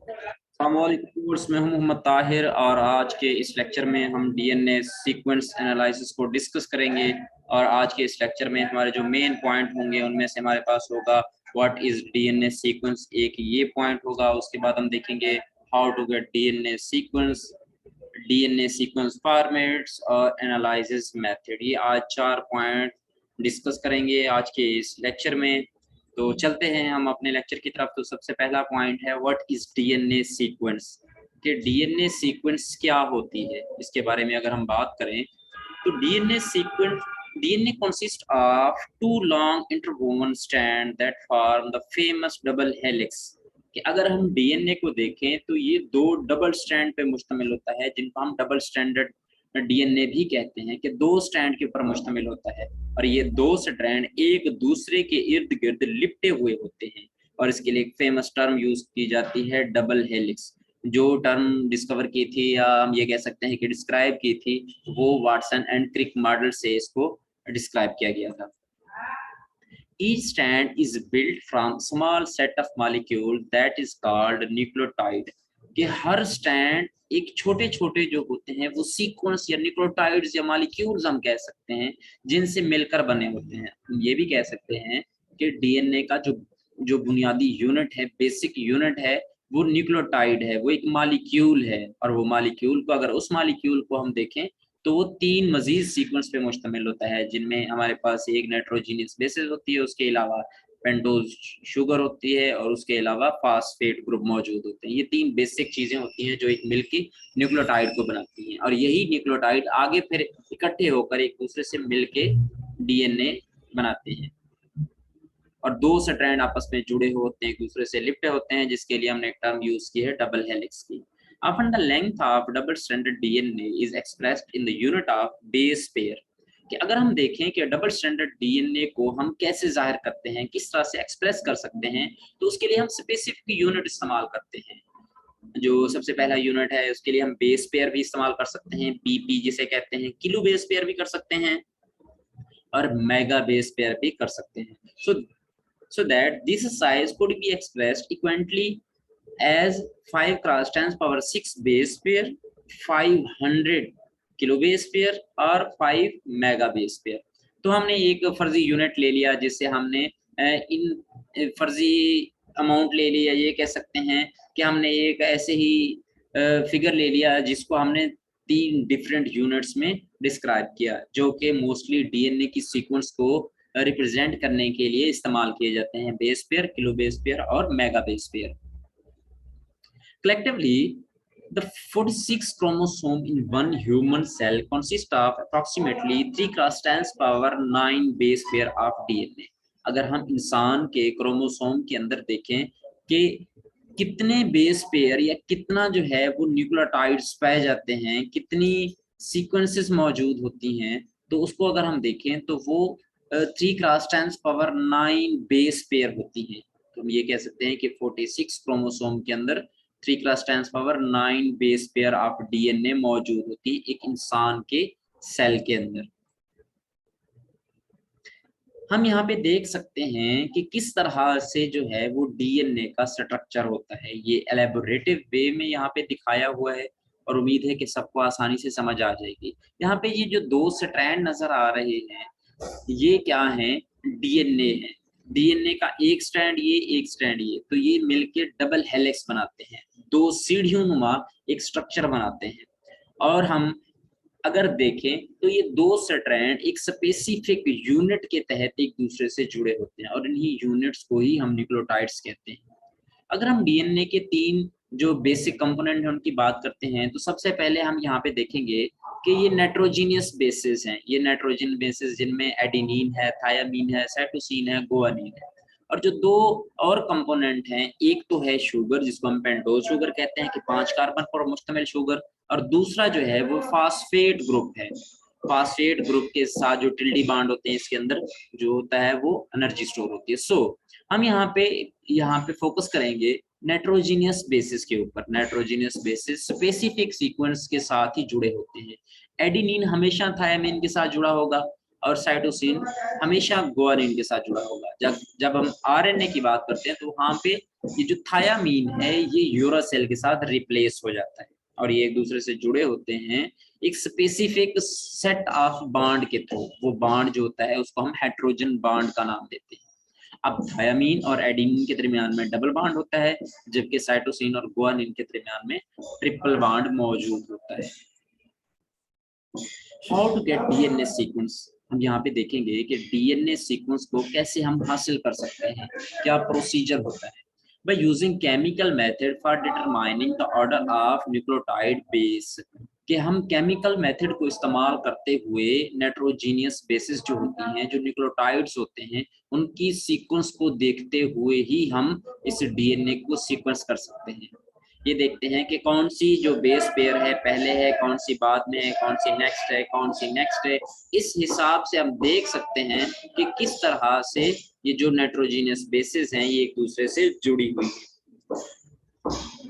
Course में हूं मोहम्मद ताहिर और आज के इस लेक्चर में हम डीएनए सीक्वेंस एनालिसिस को डिस्कस करेंगे। और आज के इस लेक्चर में हमारे जो मेन पॉइंट होंगे उनमें से हमारे पास होगा व्हाट इज डीएनए सीक्वेंस, एक ये पॉइंट होगा। उसके बाद हम देखेंगे how to get DNA sequence formats और एनालिसिस मेथड। ये आज 4 पॉइंट डिस्कस करेंगे आज के इस लेक्चर में। तो चलते हैं हम अपने लेक्चर की तरफ। तो सबसे पहला पॉइंट है व्हाट इज डीएनए सीक्वेंस, कि डीएनए सीक्वेंस क्या होती है। इसके बारे में अगर हम बात करें तो DNA consists of two long interwoven strands that form the famous double helix। कि अगर हम डीएनए को देखें तो ये 2 डबल स्ट्रैंड पे मुश्तमिल होता है, जिनको हम डबल स्ट्रैंडेड डीएनए भी कहते हैं, कि 2 स्ट्रैंड के ऊपर मुश्तमिल होता है और ये 2 स्ट्रैंड एक दूसरे के इर्द गिर्द लिपटे हुए होते हैं। और इसके लिए एक फेमस टर्म यूज की जाती है डबल हेलिक्स। जो टर्म डिस्कवर की थी या हम ये कह सकते हैं कि डिस्क्राइब की थी, वो वाटसन एंड क्रिक मॉडल से इसको डिस्क्राइब किया गया था। Each strand is built from small set of molecules that is called nucleotide। कि हर स्टैंड एक छोटे छोटे जो होते हैं वो सीक्वेंस या न्यूक्लियोटाइड्स या मॉलिक्यूल्स हम कह सकते हैं, जिनसे मिलकर बने होते हैं। हम ये भी कह सकते हैं कि डीएनए का जो जो बुनियादी यूनिट है, बेसिक यूनिट है, वो न्यूक्लियोटाइड है, वो एक मॉलिक्यूल है। और वो मॉलिक्यूल को अगर उस मॉलिक्यूल को हम देखें तो वो 3 मजीद सीक्वेंस पे मुश्तमिल होता है, जिनमें हमारे पास एक नाइट्रोजीनियस बेसिस होती है, उसके अलावा पेंटोज शुगर होती है और उसके अलावा फास्फेट ग्रुप मौजूद होते हैं। ये 3 बेसिक चीजें होती हैं जो एक मिलके न्यूक्लियोटाइड को बनाती हैं, और यही न्यूक्लियोटाइड आगे फिर इकट्ठे होकर एक दूसरे से मिलके डीएनए बनाते हैं। और 2 स्ट्रैंड आपस में जुड़े होते हैं, एक दूसरे से लिपटे होते हैं, जिसके लिए हमने एक टर्म यूज की है डबल हेलिक्स की। Often the length of double-stranded DNA is expressed in the unit of base pair। कि अगर हम देखें कि डबल स्टैंडर्ड डीएनए को हम कैसे जाहिर करते हैं, किस तरह से एक्सप्रेस कर सकते हैं, तो उसके लिए हम स्पेसिफिक यूनिट इस्तेमाल करते हैं। जो सबसे पहला यूनिट है उसके लिए हम बेस पेयर भी इस्तेमाल कर सकते हैं, बीपी जिसे कहते हैं, किलो बेस पेयर भी कर सकते हैं और मेगा बेस पेयर भी कर सकते हैं। So that this size could be expressed equivalently as 5 cross 10 power 6 base pair, 500 kilo base pair और 5 मेगा बेस पेयर। तो हमने एक फर्जी यूनिट ले लिया, जिससे हमने इन फर्जी अमाउंट ले लिया। ये कह सकते हैं कि हमने एक ऐसे ही फिगर ले लिया जिसको हमने 3 डिफरेंट यूनिट्स में डिस्क्राइब किया, जो कि मोस्टली डीएनए की सीक्वेंस को रिप्रेजेंट करने के लिए इस्तेमाल किए जाते हैं, base pair, kilo base pair और mega base pair. Collectively, the 46 chromosome in one human cell consist of approximately 3 cross 10 power 9 base pair of DNA। अगर हम इंसान के क्रोमोसोम के अंदर देखें कि कितने बेस पेयर या कितना जो है वो न्यूक्लियोटाइड्स पाए जाते हैं, कितनी सीक्वेंसेस मौजूद होती हैं, तो उसको अगर हम देखें तो वो 3 क्रॉस 10 पावर 9 बेस पेयर होती हैं। तो हम ये कह सकते हैं कि 46 क्रोमोसोम के अंदर 3 class 10 power 9 base pair of DNA मौजूद होती है एक इंसान के सेल के अंदर। हम यहाँ पे देख सकते हैं कि किस तरह से जो है वो डीएनए का स्ट्रक्चर होता है। ये एलेबोरेटिव वे में यहाँ पे दिखाया हुआ है और उम्मीद है कि सबको आसानी से समझ आ जाएगी। यहाँ पे ये जो 2 स्ट्रैंड नजर आ रहे हैं, ये क्या है? डीएनए है। डीएनए का एक स्ट्रैंड ये, एक स्ट्रैंड ये, तो ये मिलके डबल हेलिक्स बनाते हैं, 2 सीढ़ियों नुमा एक स्ट्रक्चर बनाते हैं। और हम अगर देखें तो ये 2 स्ट्रैंड एक स्पेसिफिक यूनिट के तहत एक दूसरे से जुड़े होते हैं और इन्हीं यूनिट्स को ही हम न्यूक्लियोटाइड्स कहते हैं। अगर हम डीएनए के 3 जो बेसिक कंपोनेंट हैं उनकी बात करते हैं, तो सबसे पहले हम यहाँ पे देखेंगे कि ये नाइट्रोजीनियस बेसिस हैं। ये नाइट्रोजन बेसिस जिनमें एडेनिन है, थायामीन है, साइटोसिन है, गुआनिन है। और जो 2 और कंपोनेंट हैं, एक तो है शुगर जिसको हम पेंटोज शुगर कहते हैं कि 5 कार्बन पर मुश्तमिल शुगर, और दूसरा जो है वो फास्फेट ग्रुप है। फास्फेट ग्रुप के साथ जो टिल्डी बॉन्ड होते हैं इसके अंदर जो होता है वो एनर्जी स्टोर होती है। सो हम यहाँ पे फोकस करेंगे नाइट्रोजीनियस बेसिस के ऊपर। नाइट्रोजीनियस बेसिस स्पेसिफिक सीक्वेंस के साथ ही जुड़े होते हैं। एडेनिन हमेशा थायामीन के साथ जुड़ा होगा और साइटोसिन हमेशा गुआनिन के साथ जुड़ा होगा। जब हम आरएनए की बात करते हैं तो वहां पे ये जो थायामीन है ये यूरासिल के साथ रिप्लेस हो जाता है और ये एक दूसरे से जुड़े होते हैं एक स्पेसिफिक सेट ऑफ बॉन्ड के थ्रू। वो बॉन्ड जो होता है उसको हम हेट्रोजन बॉन्ड का नाम देते हैं। अब थायामीन और एडेनिन के दरमियान में डबल बॉन्ड होता है, जबकि साइटोसिन और गुआनिन के दरमियान में ट्रिपल बॉन्ड मौजूद होता है। How to get DNA sequence, हम यहाँ पे देखेंगे कि डीएनए सीक्वेंस को कैसे हम हासिल कर सकते हैं, क्या प्रोसीजर होता है। By using chemical method for determining the order of nucleotide base, कि हम केमिकल मेथड को इस्तेमाल करते हुए नाइट्रोजीनियस बेसिस जो होती हैं, जो न्यूक्लियोटाइड्स होते हैं, उनकी सीक्वेंस को देखते हुए ही हम इस डीएनए को सीक्वेंस कर सकते हैं। ये देखते हैं कि कौन सी जो बेस पेयर है पहले है, कौन सी बाद में है, कौन सी नेक्स्ट है, कौन सी नेक्स्ट है। इस हिसाब से हम देख सकते हैं कि किस तरह से ये जो नाइट्रोजीनियस बेसिस हैं ये एक दूसरे से जुड़ी हुई है।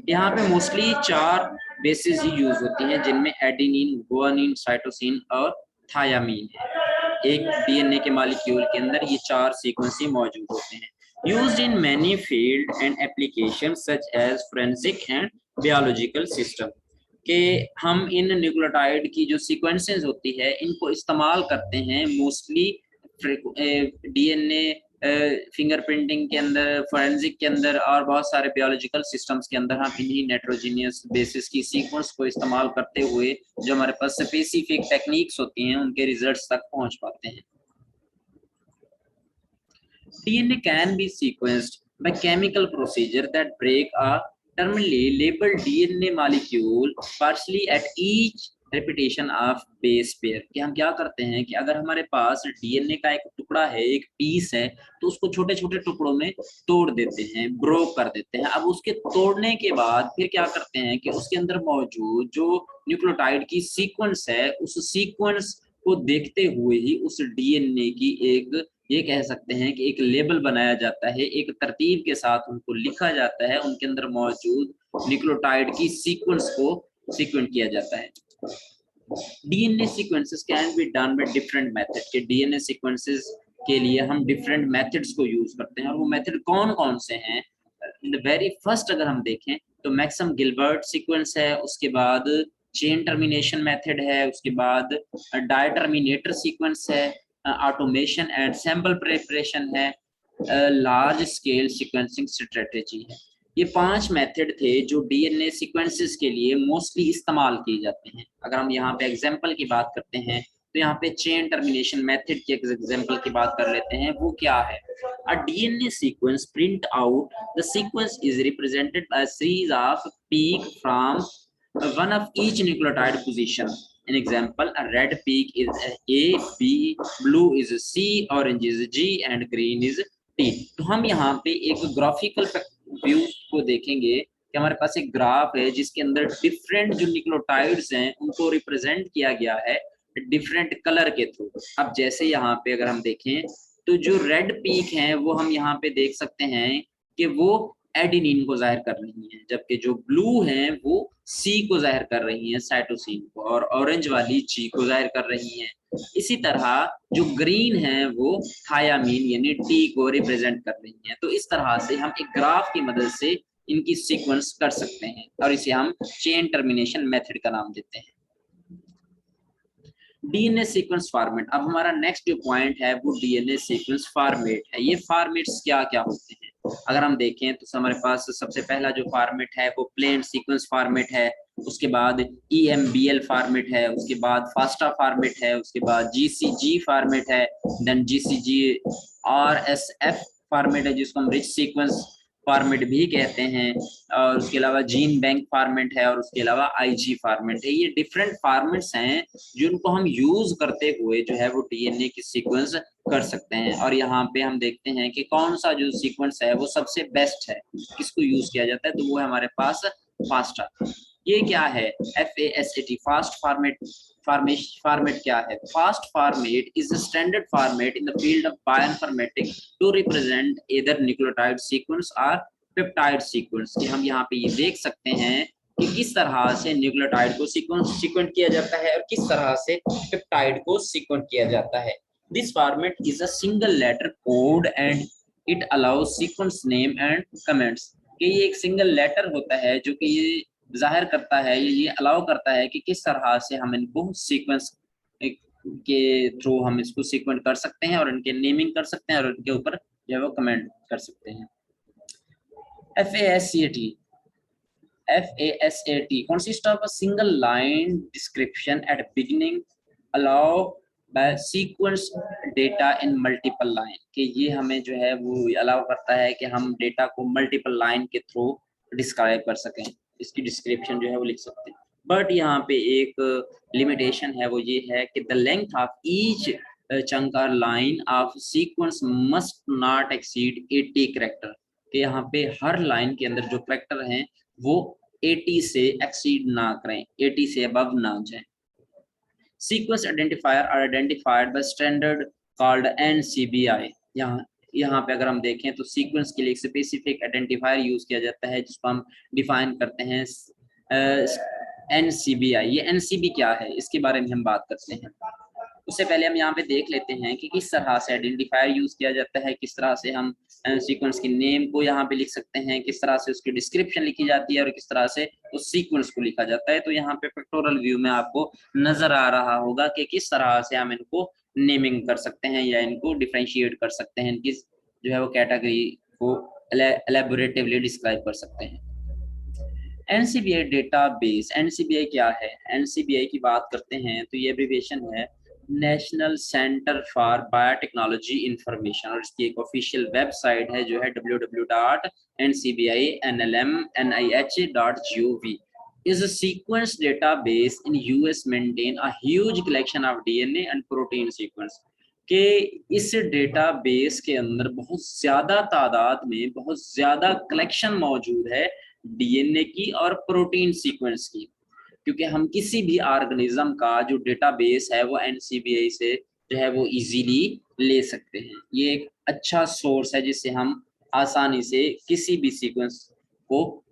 यहाँ पे मोस्टली 4 बेसिस ही यूज होती हैं, जिनमें एडेनिन, गुआनिन, साइटोसिन और थायामीन है। एक डीएनए के मॉलिक्यूल के अंदर ये 4 सीक्वेंस ही मौजूद होते हैं। Used in many field and applications such as forensic and biological system, कि हम इन न्यूक्लियोटाइड की जो सीक्वेंसेस होती है इनको इस्तेमाल करते हैं मोस्टली डीएनए फिंगरप्रिंटिंग के अंदर, फोरेंसिक के अंदर और बहुत सारे बायोलॉजिकल सिस्टम्स के अंदर हम इन्हीं नाइट्रोजीनियस बेसिस की सीक्वेंस को इस्तेमाल करते हुए जो हमारे पास स्पेसिफिक टेक्निक्स होती हैं उनके रिजल्ट्स तक पहुंच पाते हैं। DNA can be sequenced by chemical procedure that break a terminally labeled DNA molecule partially at each repetition of base pair, कि हम क्या करते हैं कि अगर हमारे पास डीएनए का एक टुकड़ा है, एक पीस है, तो उसको छोटे छोटे टुकड़ों में तोड़ देते हैं, ब्रोक कर देते हैं। अब उसके तोड़ने के बाद फिर क्या करते हैं कि उसके अंदर मौजूद जो न्यूक्लियोटाइड की सीक्वेंस है उस सीक्वेंस को देखते हुए ही उस डीएनए की एक, ये कह सकते हैं कि एक लेबल बनाया जाता है, एक तरतीब के साथ उनको लिखा जाता है, उनके अंदर मौजूद न्यूक्लियोटाइड की सीक्वेंस को सीक्वेंट किया जाता है। DNA sequences can be done by different method, के डीएनए सीक्वेंसेस के लिए हम डिफरेंट मेथड्स को यूज करते हैं और वो मेथड कौन कौन से हैं। वेरी फर्स्ट अगर हम देखें तो मैक्सम गिलबर्ट सीक्वेंस है, उसके बाद चेन टर्मिनेशन मेथड है, उसके बाद डायटर्मिनेटर सीक्वेंस है, ऑटोमेशन एंड सैंपल प्रिपरेशन है, लार्ज स्केल सीक्वेंसिंग स्ट्रेटेजी है। ये 5 मेथड थे जो डीएनए सीक्वेंसेस के लिए मोस्टली इस्तेमाल किए जाते हैं। अगर हम यहाँ पे एग्जांपल की बात करते हैं तो यहाँ पे चेन टर्मिनेशन मेथड की एग्जांपल की बात कर लेते हैं। वो क्या है? A DNA sequence print out, the sequence is represented by series off peak from one of each nucleotide position. An example, a red peak is A, B, blue is C, orange is G and green is T. तो हम यहाँ पे एक graphical view को देखेंगे कि हमारे पास एक ग्राफ है जिसके अंदर डिफरेंट जो न्यूक्लियोटाइड्स हैं उनको रिप्रेजेंट किया गया है डिफरेंट कलर के थ्रू। अब जैसे यहाँ पे अगर हम देखें तो जो रेड पीक है वो हम यहाँ पे देख सकते हैं कि वो एडेनिन को जाहिर कर रही हैं, जबकि जो ब्लू हैं वो सी को जाहिर कर रही हैं, साइटोसिन को, और ऑरेंज वाली जी को जाहिर कर रही हैं। इसी तरह जो ग्रीन है वो थायामीन यानी टी को रिप्रेजेंट कर रही हैं। तो इस तरह से हम एक ग्राफ की मदद से इनकी सीक्वेंस कर सकते हैं और इसे हम चेन टर्मिनेशन मेथड का नाम देते हैं। डीएनए सीक्वेंस फॉर्मेट, अब हमारा नेक्स्ट जो पॉइंट है वो डीएनए सीक्वेंस फॉर्मेट है। ये फॉर्मेट्स क्या क्या होते हैं अगर हम देखें तो हमारे पास सबसे पहला जो फॉर्मेट है वो प्लेन सीक्वेंस फॉर्मेट है, उसके बाद EMBL फॉर्मेट है, उसके बाद फास्टा फॉर्मेट है, उसके बाद GCG फॉर्मेट है, देन GCG RSF फॉर्मेट है जिसको हम रिच सीक्वेंस फॉर्मेट भी कहते हैं, और उसके अलावा जीन बैंक फॉर्मेट है, और उसके अलावा IG फॉर्मेट है। ये डिफरेंट फॉर्मेट्स हैं जिनको हम यूज करते हुए जो है वो डीएनए की सीक्वेंस कर सकते हैं। और यहाँ पे हम देखते हैं कि कौन सा जो सीक्वेंस है वो सबसे बेस्ट है, किसको यूज किया जाता है, तो वो है हमारे पास फास्टा। ये क्या है? FAST फास्ट फॉर्मेट क्या है? Fast format is a standard format in the field of bioinformatics to represent either nucleotide sequence और पेप्टाइड सीक्वेंस। कि हम यहाँ पे ये देख सकते हैं कि किस तरह से न्यूक्लियोटाइड को सीक्वेंट किया जाता है और किस तरह से पेप्टाइड को सीक्वेंट किया जाता है। This format is a single letter code and it allows sequence name and comments. कि ये एक सिंगल लेटर होता है जो कि ये जाहिर करता है, ये अलाउ करता है कि किस तरह से हम इनको सीक्वेंस के थ्रू हम इसको सीक्वेंट कर सकते हैं और इनके नेमिंग कर सकते हैं और इनके ऊपर जो है वो कमेंट कर सकते हैं। FASAT consists of a single line description at beginning allow by sequence data in multiple line, कि ये हमें जो है वो अलाउ करता है कि हम डेटा को मल्टीपल लाइन के थ्रू डिस्क्राइब कर सकें, इसकी डिस्क्रिप्शन जो है वो लिख सकते हैं। बट यहाँ पे एक लिमिटेशन है, वो ये है कि the length of each chunk और line of sequence must not exceed 80 character, कि यहाँ पे हर लाइन के अंदर जो कैरेक्टर हैं वो 80 से एक्सीड ना करें, 80 से अबव ना जाएं। Sequence identifier are identified by standard called NCBI। यहाँ पे अगर हम देखें तो सीक्वेंस के लिए एक स्पेसिफिक आइडेंटिफायर यूज किया जाता है जिसको हम डिफाइन करते हैं NCBI। ये NCB क्या है, इसके बारे में हम बात करते हैं। उससे पहले हम यहाँ पे देख लेते हैं कि किस तरह से आइडेंटिफायर यूज किया जाता है, किस तरह से हम सीक्वेंस की नेम को यहाँ पे लिख सकते हैं, किस तरह से उसकी डिस्क्रिप्शन लिखी जाती है और किस तरह से उस सीक्वेंस को लिखा जाता है। तो यहाँ पे पिक्टोरियल व्यू में आपको नजर आ रहा होगा कि किस तरह से हम इनको नेमिंग कर सकते हैं या इनको डिफ्रेंशिएट कर सकते हैं, इनकी जो है वो कैटेगरी को एलेबोरेटिवली डिस्क्राइब कर सकते हैं। NCBI डेटाबेस, NCBI क्या है? NCBI की बात करते हैं तो ये एब्रिविएशन है national centre for biotechnology information, और इसकी एक ऑफिशियल वेबसाइट है जो है www.ncbi.nlmnih.gov। is a sequence database in US maintain a huge collection of DNA and protein sequence, कि इस डेटाबेस के अंदर बहुत ज्यादा तादाद में बहुत ज्यादा कलेक्शन मौजूद है DNA की और प्रोटीन सीक्वेंस की, क्योंकि हम किसी भी ऑर्गेनिज्म का जो डेटाबेस है वो NCBI से जो है वो इजीली ले सकते हैं। ये एक अच्छा सोर्स है जिससे हम आसानी से किसी भी सीक्वेंस को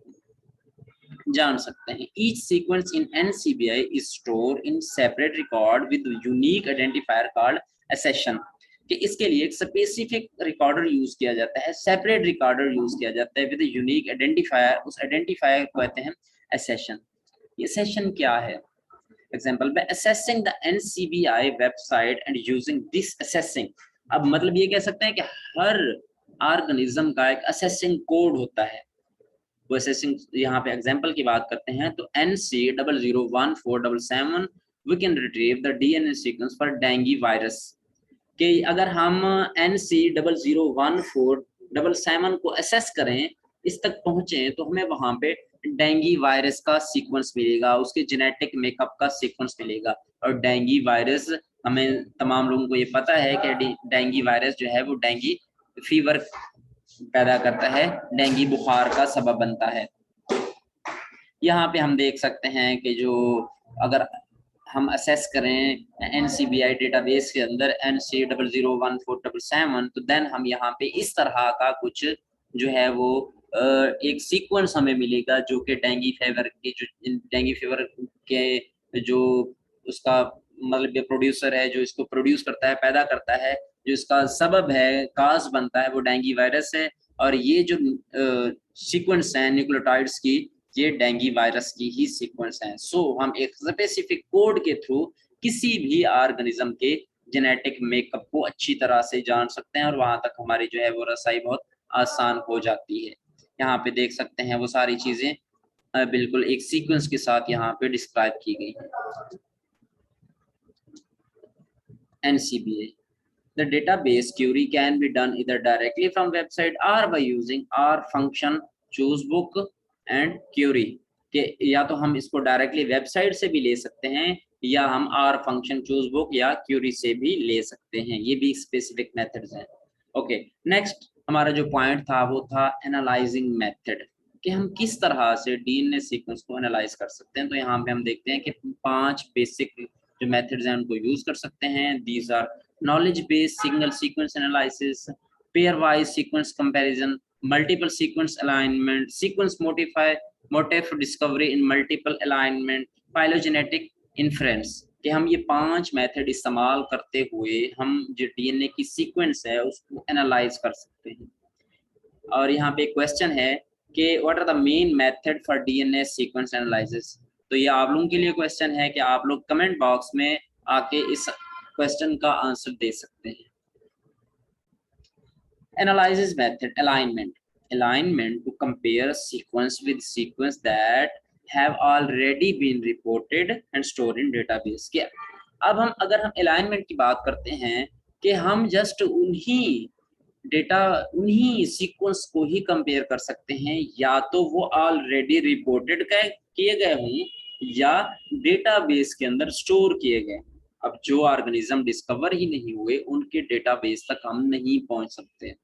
जान सकते हैं। Each sequence in NCBI is stored in separate record with unique identifier called accession, कि इसके लिए एक स्पेसिफिक रिकॉर्डर यूज किया जाता है, सेपरेट रिकॉर्डर यूज किया जाता है विद यूनिक आइडेंटिफायर, उस आइडेंटिफायर को कहते हैं accession। ये सेशन क्या है? Example, by assessing the NCBI website and using this assessing, अब मतलब ये कह सकते हैं कि हर ऑर्गेनिज्म का एक असेसिंग कोड होता है। वो असेसिंग, यहाँ पे एग्जाम्पल की बात करते हैं तो NC001477 we can retrieve the DNA sequence for dengue virus, कि अगर हम NC001477 को असेस करें, इस तक पहुंचे तो हमें वहां पे डेंगी वायरस का सीक्वेंस मिलेगा, उसके जेनेटिक मेकअप का सीक्वेंस मिलेगा। और डेंगी वायरस, हमें तमाम लोगों को ये पता है कि डेंगी वायरस जो है वो डेंगी फीवर पैदा करता है, डेंगी बुखार का सबब बनता है। यहाँ पे हम देख सकते हैं कि जो अगर हम असेस करें NCBI डेटाबेस के अंदर NC001477 तो देन हम यहाँ पे इस तरह का कुछ जो है वो एक सीक्वेंस हमें मिलेगा जो कि डेंगी फीवर के जो उसका मतलब प्रोड्यूसर है, जो इसको प्रोड्यूस करता है, पैदा करता है, जो इसका सबब है, काज बनता है, वो डेंगी वायरस है। और ये जो सीक्वेंस है न्यूक्लियोटाइड्स की, ये डेंगी वायरस की ही सीक्वेंस है। सो हम एक स्पेसिफिक कोड के थ्रू किसी भी ऑर्गेनिज्म के जेनेटिक मेकअप को अच्छी तरह से जान सकते हैं और वहां तक हमारी जो है वो रसाई बहुत आसान हो जाती है। यहाँ पे देख सकते हैं वो सारी चीजें बिल्कुल एक सीक्वेंस के साथ यहाँ पे डिस्क्राइब की गई है। NCBI, the database query can be done either directly from website or by using R function, choose book and query, के या तो हम इसको डायरेक्टली वेबसाइट से भी ले सकते हैं या हम R फंक्शन, चूज बुक या क्यूरी से भी ले सकते हैं। ये भी स्पेसिफिक मेथड्स हैं। ओके, नेक्स्ट हमारा जो पॉइंट था वो था एनालाइजिंग मेथड, कि हम किस तरह से DNA सीक्वेंस को एनालाइज कर सकते हैं। तो यहाँ पे हम देखते हैं कि 5 बेसिक जो मेथड्स हैं उनको यूज कर सकते हैं। These are knowledge based signal sequence analysis, pairwise sequence comparison, multiple sequence alignment, sequence motif discovery in multiple alignment, phylogenetic inference, कि हम ये 5 मेथड इस्तेमाल करते हुए हम जो DNA की सीक्वेंस है उसको एनालाइज कर सकते हैं। और यहाँ पे क्वेश्चन है कि what are the main method for DNA sequence analysis. तो ये आप लोगों के लिए क्वेश्चन है कि आप लोग कमेंट बॉक्स में आके इस क्वेश्चन का आंसर दे सकते हैं। Analysis method, alignment to compare sequence with sequence that have already been reported and stored in database। के अब हम अगर हम alignment की बात करते हैं कि हम जस्ट उन्हीं सीक्वेंस को ही कंपेयर कर सकते हैं, या तो वो ऑलरेडी रिपोर्टेड किए गए हों या डेटाबेस के अंदर स्टोर किए गए। अब जो ऑर्गेनिज्म डिस्कवर ही नहीं हुए उनके डेटाबेस तक हम नहीं पहुंच सकते।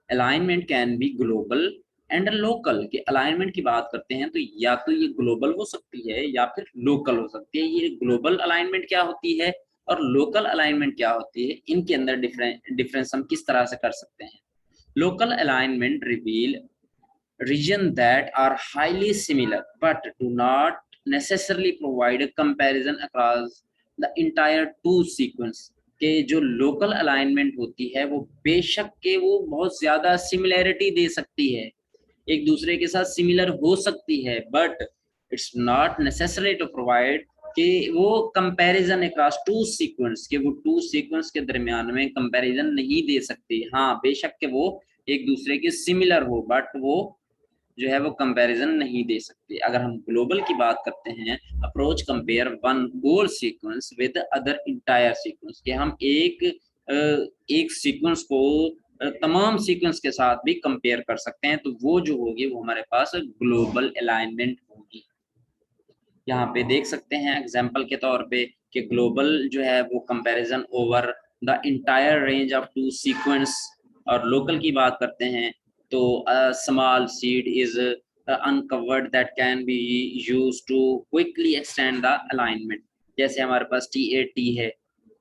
Alignment can be global and local. के अलाइनमेंट की बात करते हैं तो या तो ये ग्लोबल हो सकती है या फिर लोकल हो सकती है। ये ग्लोबल अलाइनमेंट क्या होती है और लोकल अलाइनमेंट क्या होती है, इनके अंदर डिफरेंस हम किस तरह से कर सकते हैं। Local alignment reveal region that are highly similar but do not necessarily provide a comparison across the entire two sequence। के जो लोकल अलाइनमेंट होती है वो बेशक के वो बहुत ज्यादा सिमिलैरिटी दे सकती है, एक दूसरे के साथ सिमिलर हो सकती है, but it's not necessary to provide कि वो कंपैरिजन अक्रॉस टू सीक्वेंस, के वो टू सीक्वेंस के दरमियान में कंपैरिजन नहीं दे सकती। हाँ बेशक के वो एक दूसरे के सिमिलर हो बट वो जो है वो कंपैरिजन नहीं दे सकते। अगर हम ग्लोबल की बात करते हैं, approach compare one whole sequence with other entire sequence, कि हम एक सीक्वेंस को तमाम सीक्वेंस के साथ भी कंपेयर कर सकते हैं, तो वो जो होगी वो हमारे पास ग्लोबल अलाइनमेंट होगी। यहाँ पे देख सकते हैं एग्जांपल के तौर पे कि ग्लोबल जो है वो comparison over the entire range of two sequence, और लोकल की बात करते हैं तो small seed is uncovered that can be used to quickly extend the alignment। जैसे हमारे पास TAT है,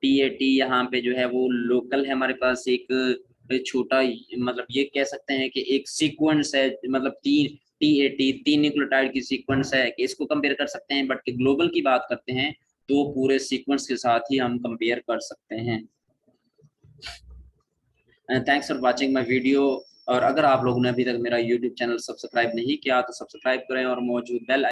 TAT यहाँ पे जो है वो लोकल है, हमारे पास एक छोटा मतलब ये कह सकते हैं कि एक सीक्वेंस है, मतलब तीन न्यूक्लियोटाइड की सीक्वेंस है कि इसको कंपेयर कर सकते हैं, बट ग्लोबल की बात करते हैं तो पूरे सीक्वेंस के साथ ही हम कंपेयर कर सकते हैं। Thanks for watching my video. और अगर आप लोगों ने अभी तक मेरा यूट्यूब चैनल सब्सक्राइब नहीं किया तो सब्सक्राइब करें और मौजूद बेल